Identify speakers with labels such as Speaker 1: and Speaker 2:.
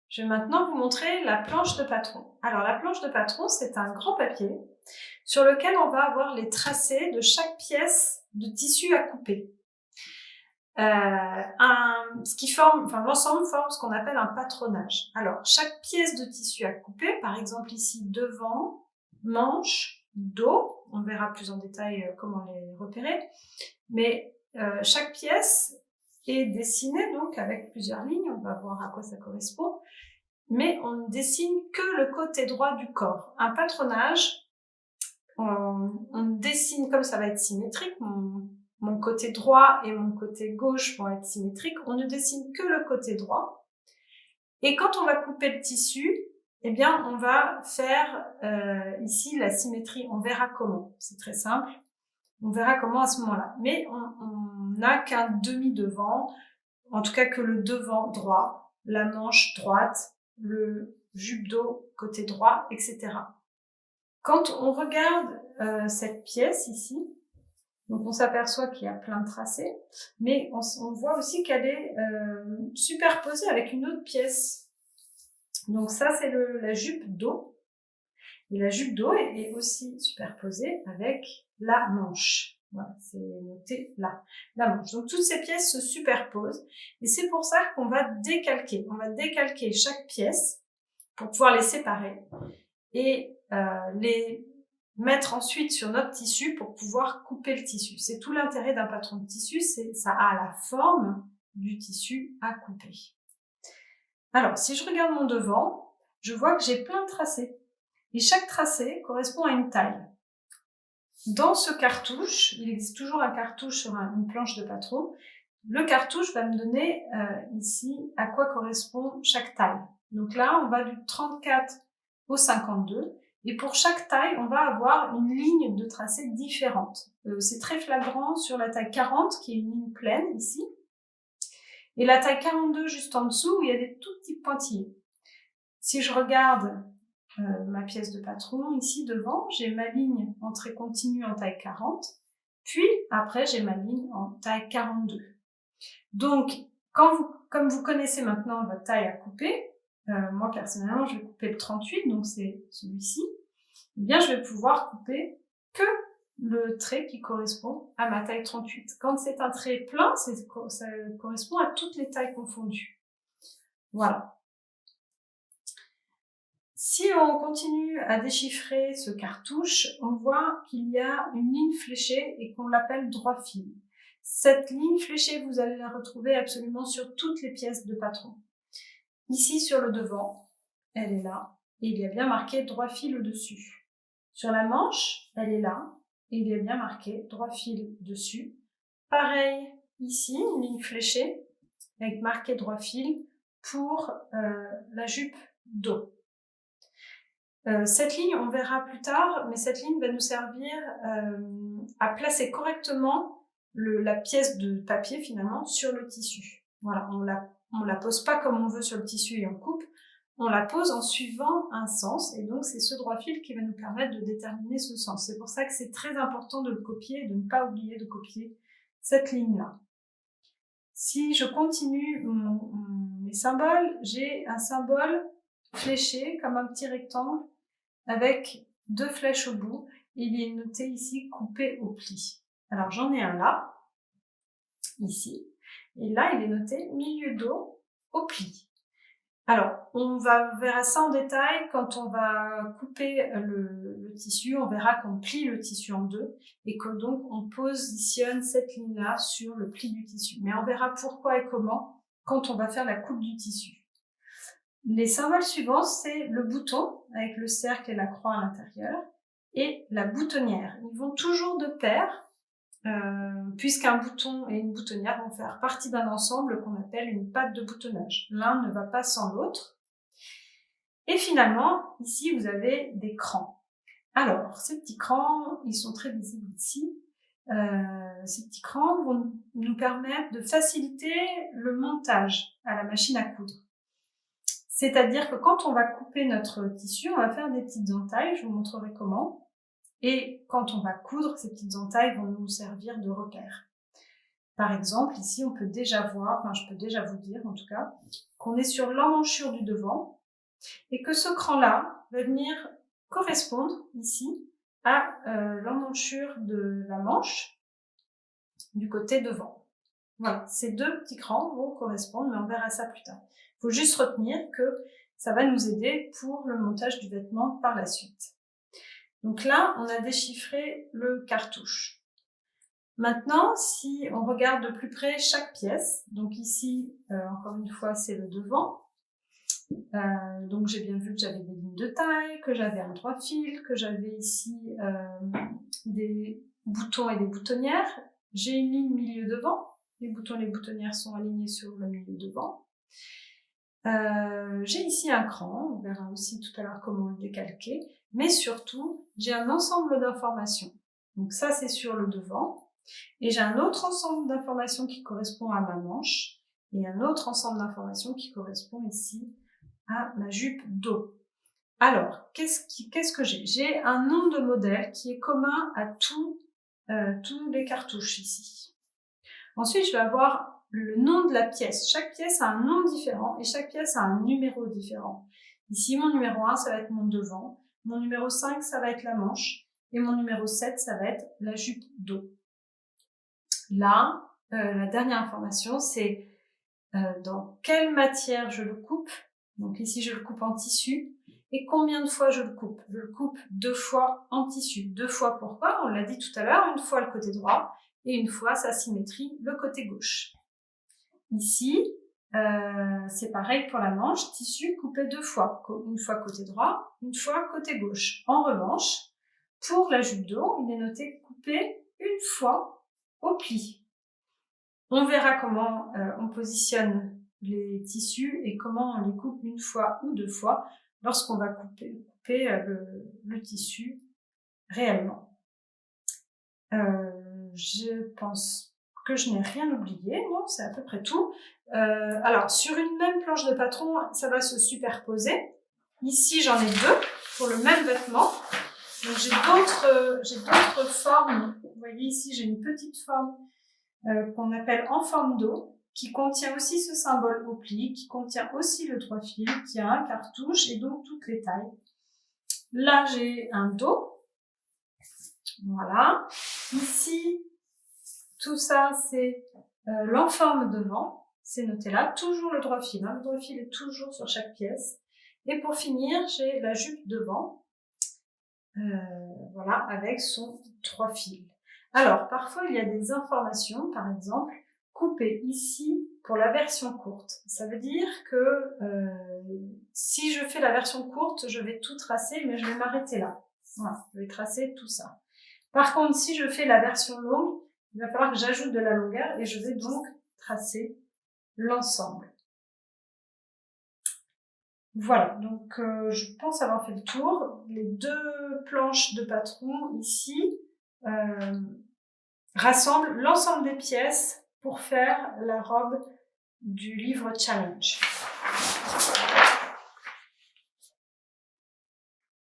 Speaker 1: Je vais maintenant vous montrer la planche de patron. Alors la planche de patron, c'est un grand papier sur lequel on va avoir les tracés de chaque pièce de tissu à couper. L'ensemble forme ce qu'on appelle un patronage. Alors, chaque pièce de tissu à couper, par exemple ici devant, manche, dos, on verra plus en détail comment les repérer, mais chaque pièce est dessinée donc avec plusieurs lignes, on va voir à quoi ça correspond, mais on ne dessine que le côté droit du corps. Un patronage, on dessine comme ça va être symétrique, mon côté droit et mon côté gauche vont être symétriques, on ne dessine que le côté droit. Et quand on va couper le tissu, eh bien, on va faire ici la symétrie. On verra comment. C'est très simple. On verra comment à ce moment-là. Mais on n'a qu'un demi-devant, en tout cas que le devant droit, la manche droite, le jupe-dos côté droit, etc. Quand on regarde cette pièce ici, donc on s'aperçoit qu'il y a plein de tracés, mais on voit aussi qu'elle est superposée avec une autre pièce. Donc ça, c'est la jupe dos. Et la jupe dos est aussi superposée avec la manche. Voilà, c'est noté là, la manche. Donc toutes ces pièces se superposent et c'est pour ça qu'on va décalquer. On va décalquer chaque pièce pour pouvoir les séparer et les mettre ensuite sur notre tissu pour pouvoir couper le tissu. C'est tout l'intérêt d'un patron de tissu, c'est ça a la forme du tissu à couper. Alors, si je regarde mon devant, je vois que j'ai plein de tracés. Et chaque tracé correspond à une taille. Dans ce cartouche, il existe toujours un cartouche sur une planche de patron. Le cartouche va me donner ici à quoi correspond chaque taille. Donc là, on va du 34 au 52. Et pour chaque taille, on va avoir une ligne de tracé différente. C'est très flagrant sur la taille 40, qui est une ligne pleine ici. Et la taille 42 juste en dessous, où il y a des tout petits pointillés. Si je regarde ma pièce de patron ici devant, j'ai ma ligne en trait continu en taille 40, puis après j'ai ma ligne en taille 42. Donc, comme vous connaissez maintenant votre taille à couper, moi personnellement je vais couper le 38, donc c'est celui-ci, eh bien je vais pouvoir couper que le trait qui correspond à ma taille 38. Quand c'est un trait plein, ça correspond à toutes les tailles confondues. Voilà. Si on continue à déchiffrer ce cartouche, on voit qu'il y a une ligne fléchée et qu'on l'appelle droit fil. Cette ligne fléchée, vous allez la retrouver absolument sur toutes les pièces de patron. Ici, sur le devant, elle est là, et il y a bien marqué droit fil au-dessus. Sur la manche, elle est là, et il y a bien marqué droit fil dessus. Pareil, ici, une ligne fléchée, avec marqué droit fil pour la jupe dos. Cette ligne, on verra plus tard, mais cette ligne va nous servir à placer correctement la pièce de papier finalement sur le tissu. Voilà, on la pose pas comme on veut sur le tissu et on coupe, on la pose en suivant un sens et donc c'est ce droit fil qui va nous permettre de déterminer ce sens. C'est pour ça que c'est très important de le copier et de ne pas oublier de copier cette ligne-là. Si je continue mes symboles, j'ai un symbole fléché comme un petit rectangle avec deux flèches au bout. Il est noté ici coupé au pli. Alors j'en ai un là, ici, et là il est noté milieu dos au pli. Alors on verra ça en détail quand on va couper le tissu, on verra qu'on plie le tissu en deux et que donc on positionne cette ligne-là sur le pli du tissu. Mais on verra pourquoi et comment quand on va faire la coupe du tissu. Les symboles suivants, c'est le bouton, avec le cercle et la croix à l'intérieur, et la boutonnière. Ils vont toujours de pair, puisqu'un bouton et une boutonnière vont faire partie d'un ensemble qu'on appelle une patte de boutonnage. L'un ne va pas sans l'autre. Et finalement, ici, vous avez des crans. Alors, ces petits crans, ils sont très visibles ici. Ces petits crans vont nous permettre de faciliter le montage à la machine à coudre. C'est-à-dire que quand on va couper notre tissu, on va faire des petites entailles, je vous montrerai comment. Et quand on va coudre, ces petites entailles vont nous servir de repère. Par exemple, ici, on peut déjà voir, enfin, je peux déjà vous dire en tout cas, qu'on est sur l'emmanchure du devant et que ce cran-là va venir correspondre ici à l'emmanchure de la manche du côté devant. Voilà, ces deux petits crans vont correspondre, mais on verra ça plus tard. Il faut juste retenir que ça va nous aider pour le montage du vêtement par la suite. Donc là, on a déchiffré le cartouche. Maintenant, si on regarde de plus près chaque pièce, donc ici, encore une fois, c'est le devant. Donc j'ai bien vu que j'avais des lignes de taille, que j'avais un 3 fils, que j'avais ici des boutons et des boutonnières. J'ai une ligne milieu devant. Les boutons et les boutonnières sont alignés sur le milieu devant. J'ai ici un cran, on verra aussi tout à l'heure comment le décalquer. Mais surtout, j'ai un ensemble d'informations. Donc ça, c'est sur le devant. Et j'ai un autre ensemble d'informations qui correspond à ma manche. Et un autre ensemble d'informations qui correspond ici à ma jupe dos. Alors, qu'est-ce que j'ai? J'ai un nom de modèle qui est commun à tous les cartouches ici. Ensuite, je vais avoir le nom de la pièce. Chaque pièce a un nom différent et chaque pièce a un numéro différent. Ici, mon numéro 1, ça va être mon devant. Mon numéro 5, ça va être la manche. Et mon numéro 7, ça va être la jupe dos. Là, la dernière information, c'est dans quelle matière je le coupe. Donc ici, je le coupe en tissu. Et combien de fois je le coupe? Je le coupe 2 fois en tissu. 2 fois pourquoi? On l'a dit tout à l'heure, une fois le côté droit et une fois sa symétrie, le côté gauche. Ici, c'est pareil pour la manche, tissu coupé 2 fois. Une fois côté droit, une fois côté gauche. En revanche, pour la jupe dos, il est noté coupé une fois au pli. On verra comment on positionne les tissus et comment on les coupe une fois ou 2 fois lorsqu'on va couper le tissu réellement. Je pense que je n'ai rien oublié, non, c'est à peu près tout. Alors, sur une même planche de patron, ça va se superposer. Ici, j'en ai 2 pour le même vêtement. Donc, j'ai d'autres formes. Vous voyez ici, j'ai une petite forme qu'on appelle en forme d'O, qui contient aussi ce symbole au pli, qui contient aussi le 3 fils, qui a un cartouche et donc toutes les tailles. Là, j'ai un dos. Voilà. Ici, tout ça, c'est l'enforme devant. C'est noté là. Toujours le 3 fils. Le 3 fils est toujours sur chaque pièce. Et pour finir, j'ai la jupe devant. Voilà, avec son 3 fils. Alors, parfois, il y a des informations, par exemple, coupées ici pour la version courte. Ça veut dire que si je fais la version courte, je vais tout tracer, mais je vais m'arrêter là. Voilà, je vais tracer tout ça. Par contre, si je fais la version longue, il va falloir que j'ajoute de la longueur et je vais donc tracer l'ensemble. Voilà, donc je pense avoir fait le tour. Les 2 planches de patron ici rassemblent l'ensemble des pièces pour faire la robe du livre challenge.